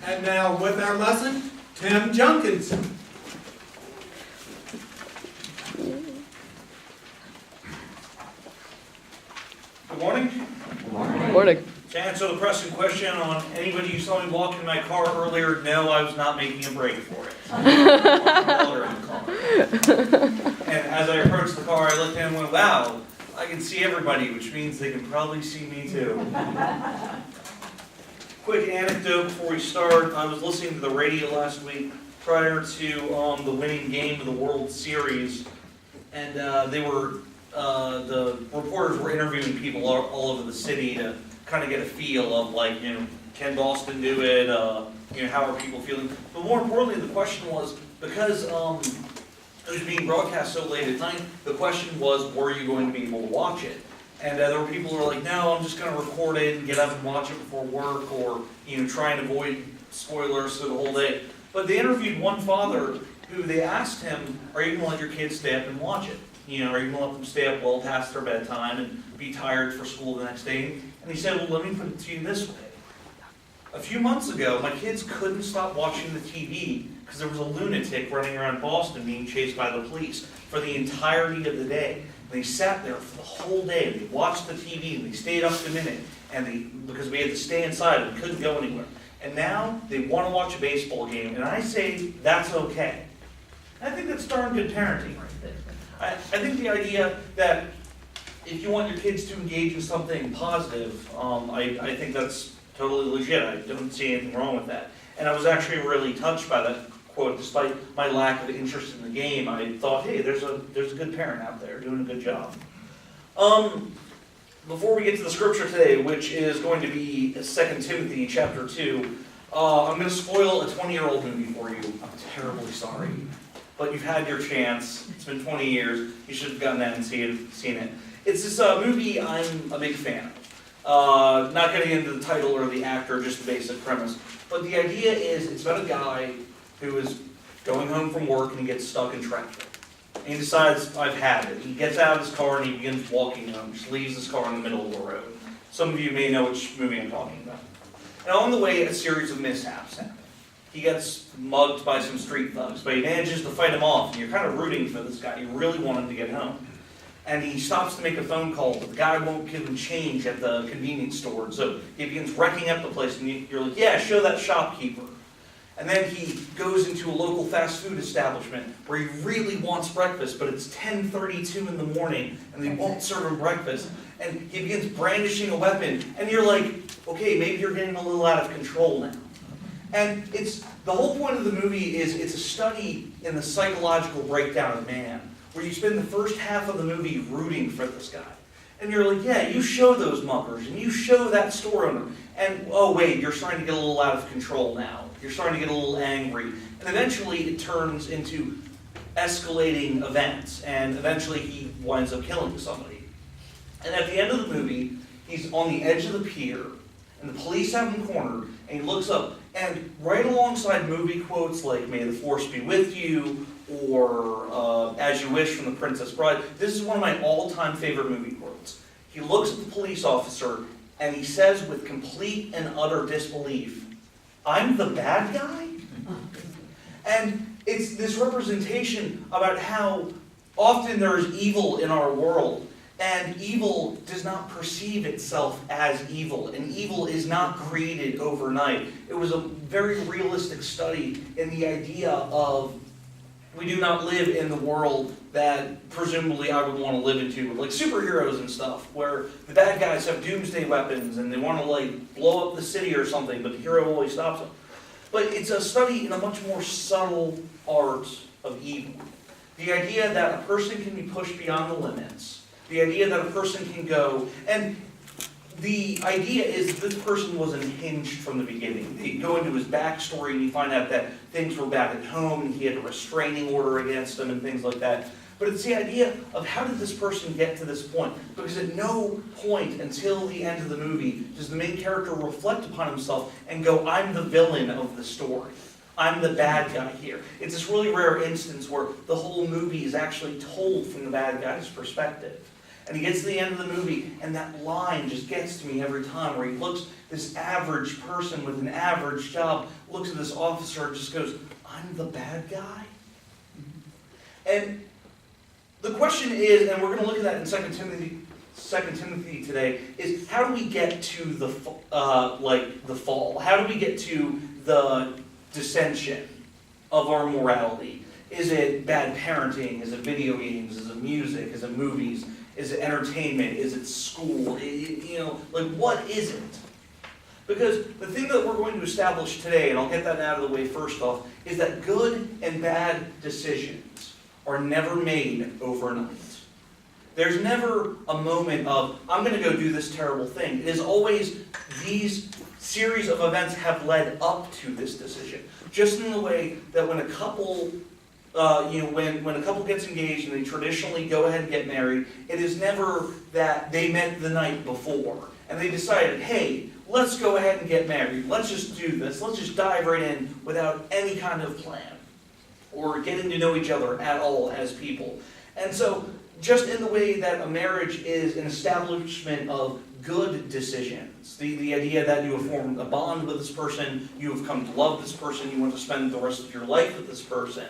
And now with our lesson, Tim Junkins. Good morning. Good morning. To answer the pressing question on anybody who saw me walk in my car earlier, no, I was not making a break for it. Water in the car. And as I approached the car, I looked in and went, wow, I can see everybody, which means they can probably see me too. Quick anecdote before we start. I was listening to the radio last week prior to the winning game of the World Series, and the reporters were interviewing people all over the city to kind of get a feel of, like, can Boston do it? How are people feeling? But more importantly, the question was, because it was being broadcast so late at night, the question was, were you going to be able to watch it? And there were people who were like, no, I'm just going to record it and get up and watch it before work, or try and avoid spoilers for the whole day. But they interviewed one father who they asked him, are you going to let your kids stay up and watch it? Are you going to let them stay up well past their bedtime and be tired for school the next day? And he said, well, let me put it to you this way. A few months ago, my kids couldn't stop watching the TV because there was a lunatic running around Boston being chased by the police for the entirety of the day. And they sat there for the whole day. They watched the TV and they stayed up to minute, because we had to stay inside and we couldn't go anywhere. And now they want to watch a baseball game, and I say that's okay. I think that's darn good parenting right there. I think the idea that if you want your kids to engage in something positive, I think that's totally legit. I don't see anything wrong with that. And I was actually really touched by that quote. Despite my lack of interest in the game, I thought, hey, there's a good parent out there doing a good job. Before we get to the scripture today, which is going to be 2 Timothy chapter 2, I'm going to spoil a 20-year-old movie for you. I'm terribly sorry. But you've had your chance. It's been 20 years. You should have gotten that and seen it. It's this movie I'm a big fan of. Not getting into the title or the actor, just the basic premise. But the idea is, it's about a guy who is going home from work and he gets stuck in traffic. And he decides, I've had it. He gets out of his car and he begins walking home. Just leaves his car in the middle of the road. Some of you may know which movie I'm talking about. And along the way, a series of mishaps happen. He gets mugged by some street thugs, but he manages to fight him off, and you're kind of rooting for this guy. You really want him to get home. And he stops to make a phone call, but the guy won't give him change at the convenience store. So he begins wrecking up the place, and you're like, yeah, show that shopkeeper. And then he goes into a local fast food establishment where he really wants breakfast, but it's 10:32 in the morning, and they won't serve him breakfast. And he begins brandishing a weapon, and you're like, okay, maybe you're getting a little out of control now. And the whole point of the movie is it's a study in the psychological breakdown of man, where you spend the first half of the movie rooting for this guy. And you're like, yeah, you show those muckers, and you show that store owner, and oh wait, you're starting to get a little out of control now. You're starting to get a little angry. And eventually it turns into escalating events, and eventually he winds up killing somebody. And at the end of the movie, he's on the edge of the pier, and the police have him cornered, and he looks up, and right alongside movie quotes like, may the force be with you, or as you wish from The Princess Bride, this is one of my all-time favorite movie quotes. He looks at the police officer, and he says with complete and utter disbelief, I'm the bad guy? And it's this representation about how often there is evil in our world, and evil does not perceive itself as evil, and evil is not created overnight. It was a very realistic study in the idea of we do not live in the world that presumably I would want to live into, like superheroes and stuff, where the bad guys have doomsday weapons and they want to like blow up the city or something, but the hero always stops them. But it's a study in a much more subtle art of evil. The idea that a person can be pushed beyond the limits. The idea that a person can go, and the idea is that this person was unhinged from the beginning. You go into his backstory and you find out that things were bad at home and he had a restraining order against him and things like that. But it's the idea of how did this person get to this point? Because at no point until the end of the movie does the main character reflect upon himself and go, I'm the villain of the story. I'm the bad guy here. It's this really rare instance where the whole movie is actually told from the bad guy's perspective. And he gets to the end of the movie, and that line just gets to me every time, where he looks, this average person with an average job, looks at this officer and just goes, "I'm the bad guy?" And the question is, and we're going to look at that in 2 Timothy today, is how do we get to the fall? How do we get to the dissension of our morality? Is it bad parenting? Is it video games? Is it music? Is it movies? Is it entertainment? Is it school? What is it? Because the thing that we're going to establish today, and I'll get that out of the way first off, is that good and bad decisions are never made overnight. There's never a moment of, I'm going to go do this terrible thing. It is always these series of events have led up to this decision. Just in the way that when a couple when a couple gets engaged and they traditionally go ahead and get married, it is never that they met the night before and they decided, hey, let's go ahead and get married. Let's just do this. Let's just dive right in without any kind of plan or getting to know each other at all as people. And so, just in the way that a marriage is an establishment of good decisions, the idea that you have formed a bond with this person, you have come to love this person, you want to spend the rest of your life with this person,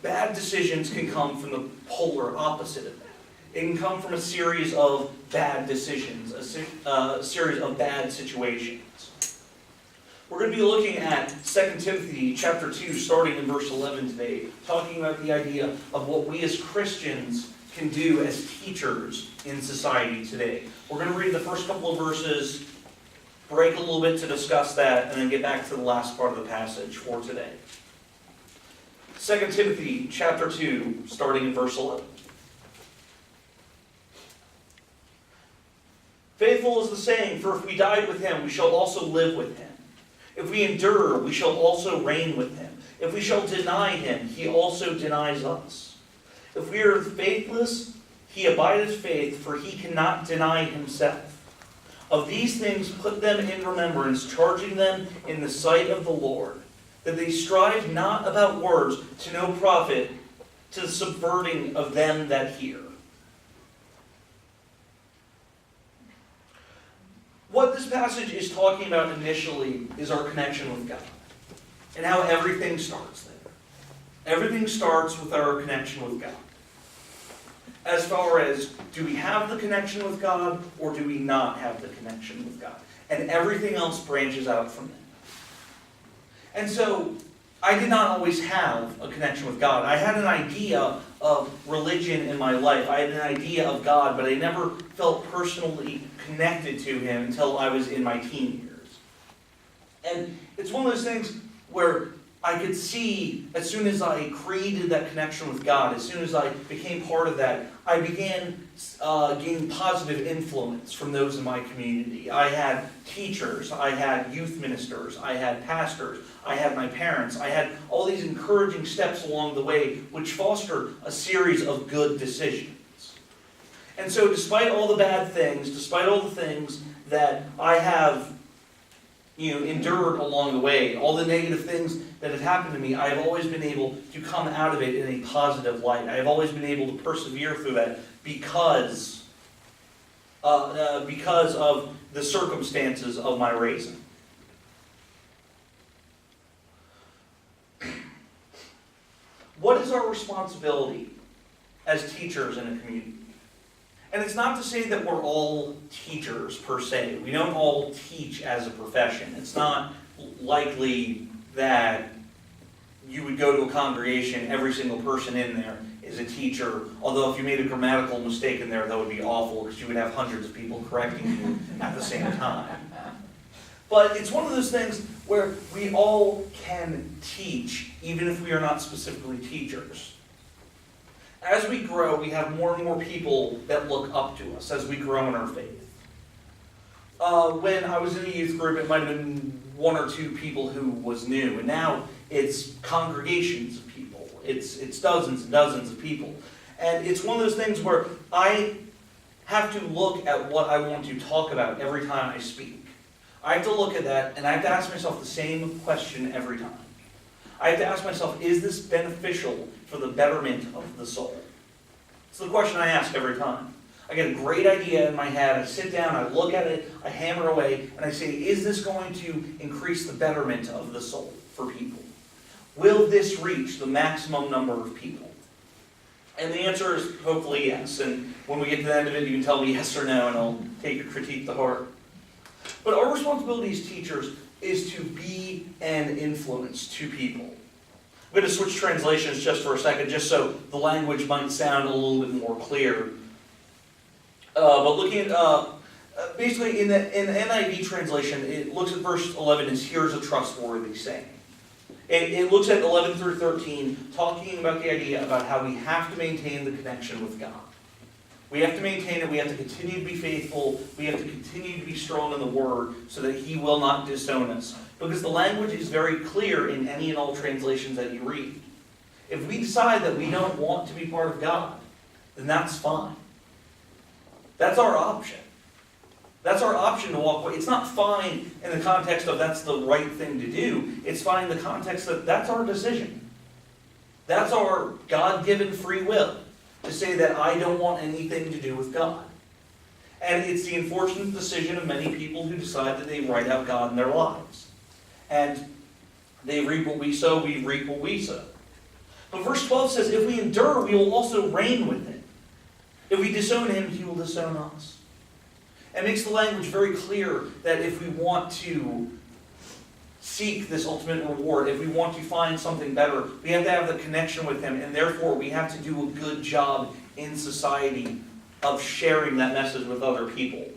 bad decisions can come from the polar opposite of that. It can come from a series of bad decisions, a series of bad situations. We're going to be looking at 2 Timothy chapter 2, starting in verse 11 today, talking about the idea of what we as Christians can do as teachers in society today. We're going to read the first couple of verses, break a little bit to discuss that, and then get back to the last part of the passage for today. 2 Timothy chapter 2, starting in verse 11. Faithful is the saying, for if we died with him, we shall also live with him. If we endure, we shall also reign with him. If we shall deny him, he also denies us. If we are faithless, he abideth faith, for he cannot deny himself. Of these things put them in remembrance, charging them in the sight of the Lord, that they strive not about words to no profit, to the subverting of them that hear. What this passage is talking about initially is our connection with God, and how everything starts there. Everything starts with our connection with God. As far as, do we have the connection with God, or do we not have the connection with God? And everything else branches out from that. And so, I did not always have a connection with God. I had an idea of religion in my life. I had an idea of God, but I never felt personally connected to him until I was in my teen years. And it's one of those things where I could see, as soon as I created that connection with God, as soon as I became part of that, I began gaining positive influence from those in my community. I had teachers, I had youth ministers, I had pastors, I had my parents, I had all these encouraging steps along the way, which fostered a series of good decisions. And so despite all the bad things, despite all the things that I have endured along the way, all the negative things that have happened to me, I have always been able to come out of it in a positive light. I have always been able to persevere through that because of the circumstances of my raising. What is our responsibility as teachers in a community? And it's not to say that we're all teachers per se. We don't all teach as a profession. It's not likely that you would go to a congregation, every single person in there is a teacher. Although if you made a grammatical mistake in there, that would be awful because you would have hundreds of people correcting you at the same time. But it's one of those things where we all can teach, even if we are not specifically teachers. As we grow, we have more and more people that look up to us as we grow in our faith. When I was in a youth group, it might have been one or two people who was new, and now it's congregations of people. It's dozens and dozens of people. And it's one of those things where I have to look at what I want to talk about every time I speak. I have to look at that, and I have to ask myself the same question every time. I have to ask myself, is this beneficial for the betterment of the soul? It's the question I ask every time. I get a great idea in my head, I sit down, I look at it, I hammer away, and I say, is this going to increase the betterment of the soul for people? Will this reach the maximum number of people? And the answer is hopefully yes. And when we get to the end of it, you can tell me yes or no, and I'll take your critique to heart. But our responsibility as teachers is to be an influence to people. I'm going to switch translations just for a second, just so the language might sound a little bit more clear. But looking at, basically in the NIV translation, it looks at verse 11 as here's a trustworthy saying. It looks at 11 through 13, talking about the idea about how we have to maintain the connection with God. We have to maintain it, we have to continue to be faithful, we have to continue to be strong in the Word so that He will not disown us. Because the language is very clear in any and all translations that you read. If we decide that we don't want to be part of God, then that's fine. That's our option. That's our option to walk away. It's not fine in the context of that's the right thing to do. It's fine in the context that that's our decision. That's our God-given free will to say that I don't want anything to do with God. And it's the unfortunate decision of many people who decide that they write out God in their lives. And they reap what we sow, we reap what we sow. But verse 12 says, if we endure, we will also reign with Him. If we disown Him, He will disown us. It makes the language very clear that if we want to seek this ultimate reward, if we want to find something better, we have to have the connection with Him, and therefore we have to do a good job in society of sharing that message with other people.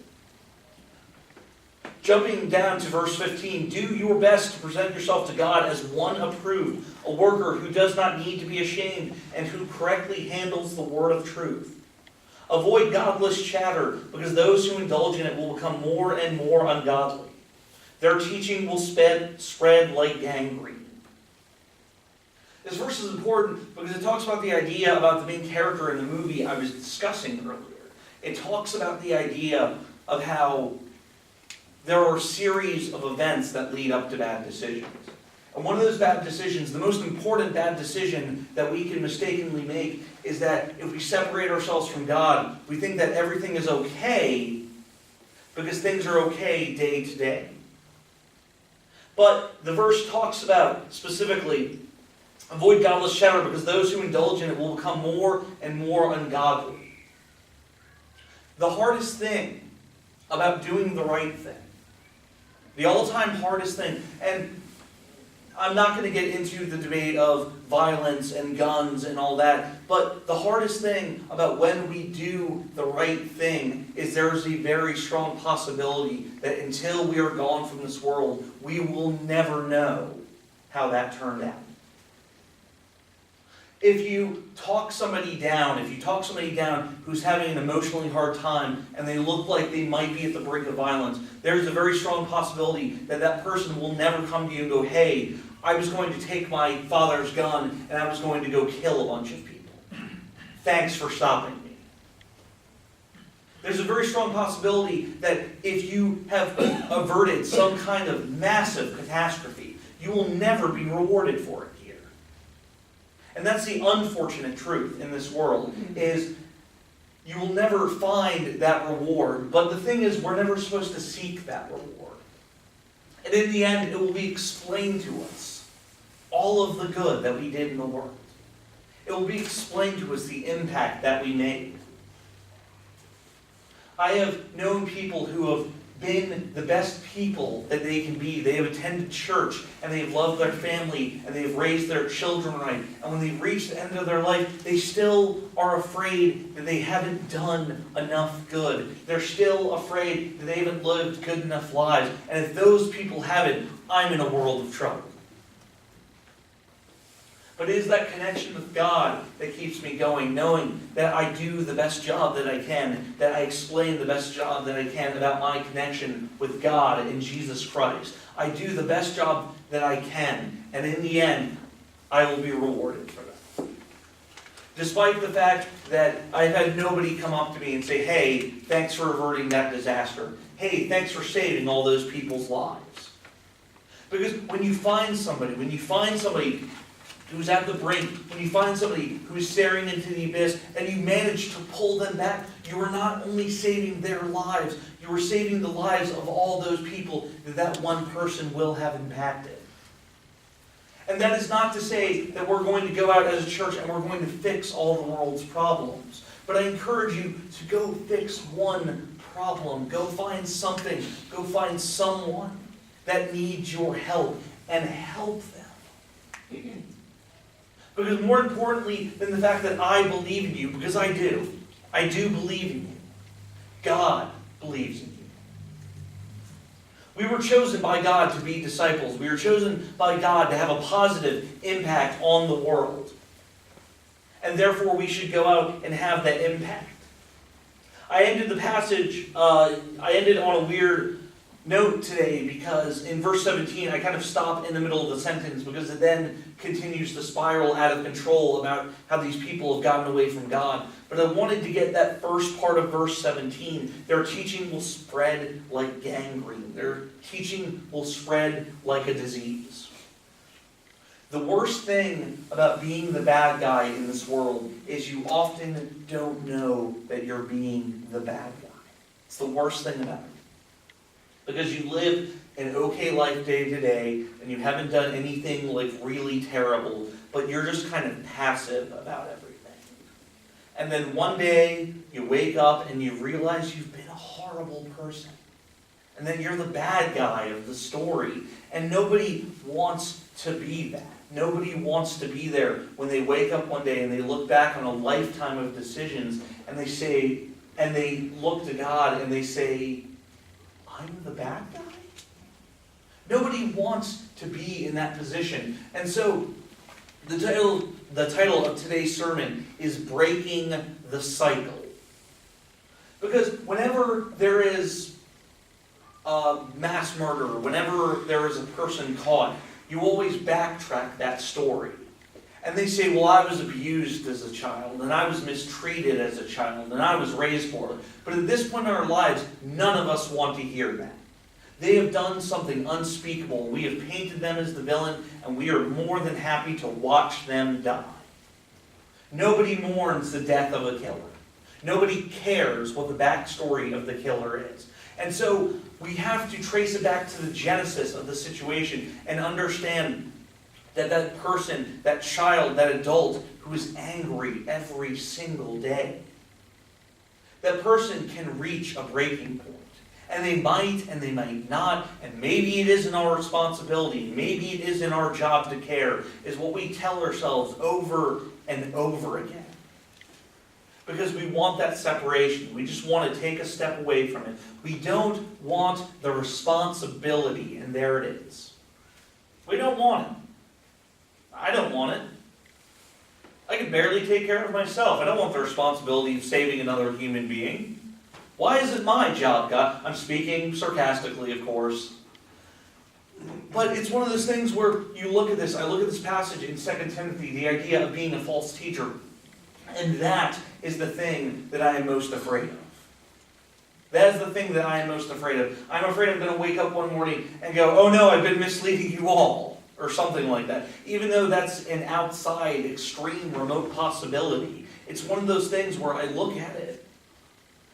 Jumping down to verse 15, do your best to present yourself to God as one approved, a worker who does not need to be ashamed and who correctly handles the word of truth. Avoid godless chatter, because those who indulge in it will become more and more ungodly. Their teaching will spread like gangrene. This verse is important because it talks about the idea about the main character in the movie I was discussing earlier. It talks about the idea of how there are a series of events that lead up to bad decisions. And one of those bad decisions, the most important bad decision that we can mistakenly make, is that if we separate ourselves from God, we think that everything is okay because things are okay day to day. But the verse talks about specifically, avoid godless chatter because those who indulge in it will become more and more ungodly. The hardest thing about doing the right thing, the all-time hardest thing, and I'm not going to get into the debate of violence and guns and all that, but the hardest thing about when we do the right thing is there's a very strong possibility that until we are gone from this world, we will never know how that turned out. If you talk somebody down who's having an emotionally hard time and they look like they might be at the brink of violence, there's a very strong possibility that that person will never come to you and go, hey, I was going to take my father's gun and I was going to go kill a bunch of people. Thanks for stopping me. There's a very strong possibility that if you have averted some kind of massive catastrophe, you will never be rewarded for it here. And that's the unfortunate truth in this world, is you will never find that reward. But the thing is, we're never supposed to seek that reward. And in the end, it will be explained to us, all of the good that we did in the world. It will be explained to us the impact that we made. I have known people who have been the best people that they can be. They have attended church, and they have loved their family, and they have raised their children right. And when they reach the end of their life, they still are afraid that they haven't done enough good. They're still afraid that they haven't lived good enough lives. And if those people haven't, I'm in a world of trouble. But it is that connection with God that keeps me going, knowing that I do the best job that I can, that I explain the best job that I can about my connection with God in Jesus Christ. I do the best job that I can, and in the end, I will be rewarded for that. Despite the fact that I've had nobody come up to me and say, hey, thanks for averting that disaster. Hey, thanks for saving all those people's lives. Because when you find somebody who's at the brink, when you find somebody who's staring into the abyss and you manage to pull them back, you are not only saving their lives, you are saving the lives of all those people that that one person will have impacted. And that is not to say that we're going to go out as a church and we're going to fix all the world's problems. But I encourage you to go fix one problem. Go find something. Go find someone that needs your help and help them. Because more importantly than the fact that I believe in you, because I do believe in you, God believes in you. We were chosen by God to be disciples. We were chosen by God to have a positive impact on the world. And therefore we should go out and have that impact. I ended the passage, I ended on a weird note today because in verse 17 I kind of stopped in the middle of the sentence because it then continues to spiral out of control about how these people have gotten away from God. But I wanted to get that first part of verse 17. Their teaching will spread like gangrene. Their teaching will spread like a disease. The worst thing about being the bad guy in this world is you often don't know that you're being the bad guy. It's the worst thing about it. Because you live an okay life day to day, and you haven't done anything like really terrible, but you're just kind of passive about everything. And then one day, you wake up and you realize you've been a horrible person. And then you're the bad guy of the story. And nobody wants to be that. Nobody wants to be there when they wake up one day and they look back on a lifetime of decisions and they say, and they look to God and they say, I'm the bad guy? Nobody wants to be in that position. And so the title of today's sermon is Breaking the Cycle. Because whenever there is a mass murder, whenever there is a person caught, you always backtrack that story. And they say, well, I was abused as a child, and I was mistreated as a child, and I was raised poorly. But at this point in our lives, none of us want to hear that. They have done something unspeakable. We have painted them as the villain, and we are more than happy to watch them die. Nobody mourns the death of a killer. Nobody cares what the backstory of the killer is. And so we have to trace it back to the genesis of the situation and understand that that person, that child, that adult who is angry every single day, that person can reach a breaking point. And they might not, and maybe it isn't our responsibility, maybe it isn't our job to care, is what we tell ourselves over and over again. Because we want that separation. We just want to take a step away from it. We don't want the responsibility, and there it is. We don't want it. I don't want it. I can barely take care of myself. I don't want the responsibility of saving another human being. Why is it my job, God? I'm speaking sarcastically, of course. But it's one of those things where you look at this, I look at this passage in 2 Timothy, the idea of being a false teacher. And that is the thing that I am most afraid of. That is the thing that I am most afraid of. I'm afraid I'm going to wake up one morning and go, oh no, I've been misleading you all. Or something like that. Even though that's an outside, extreme, remote possibility. It's one of those things where I look at it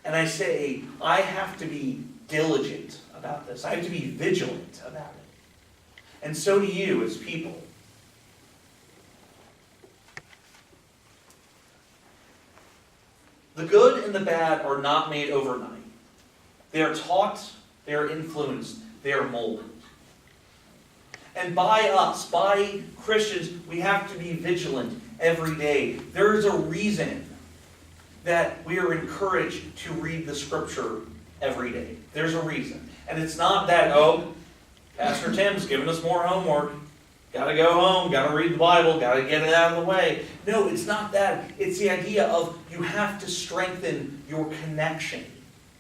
and I say, I have to be diligent about this. I have to be vigilant about it. And so do you as people. The good and the bad are not made overnight. They are taught, they are influenced, they are molded. And by us, by Christians, we have to be vigilant every day. There is a reason that we are encouraged to read the Scripture every day. There's a reason. And it's not that, oh, Pastor Tim's giving us more homework. Got to go home, got to read the Bible, got to get it out of the way. No, it's not that. It's the idea of you have to strengthen your connection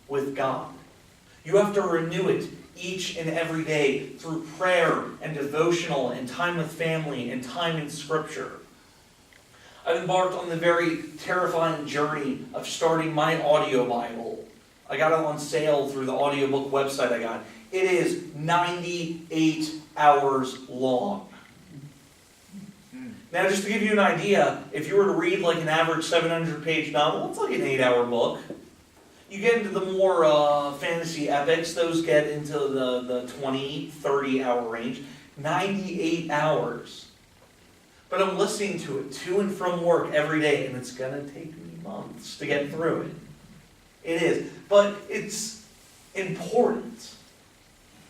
with God. You have to renew it each and every day through prayer and devotional and time with family and time in Scripture. I've embarked on the very terrifying journey of starting my audio Bible. I got it on sale through the audiobook website I got. It is 98 hours long. Now, just to give you an idea, if you were to read like an average 700-page novel, it's like an 8-hour book. You get into the more fantasy epics, those get into the 20, 30-hour range. 98 hours. But I'm listening to it to and from work every day, and it's going to take me months to get through it. It is. But it's important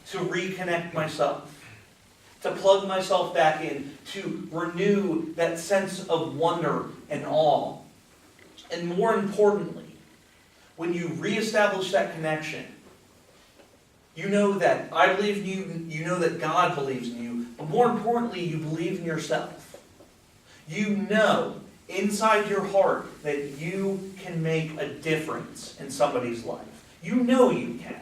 to reconnect myself, to plug myself back in, to renew that sense of wonder and awe. And more importantly, when you reestablish that connection, you know that I believe in you, you know that God believes in you, but more importantly, you believe in yourself. You know inside your heart that you can make a difference in somebody's life. You know you can.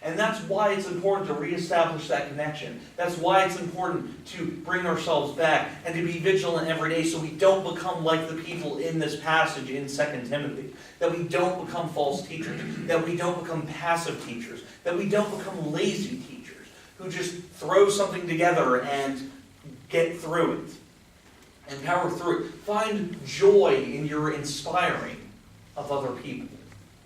And that's why it's important to reestablish that connection. That's why it's important to bring ourselves back and to be vigilant every day so we don't become like the people in this passage in 2 Timothy. That we don't become false teachers. That we don't become passive teachers. That we don't become lazy teachers who just throw something together and get through it. And power through it. Find joy in your inspiring of other people.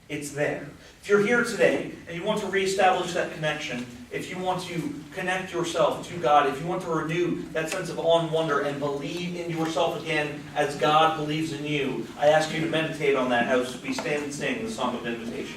It's there. If you're here today and you want to reestablish that connection, if you want to connect yourself to God, if you want to renew that sense of awe and wonder and believe in yourself again as God believes in you, I ask you to meditate on that as we stand and sing the Song of Invitation.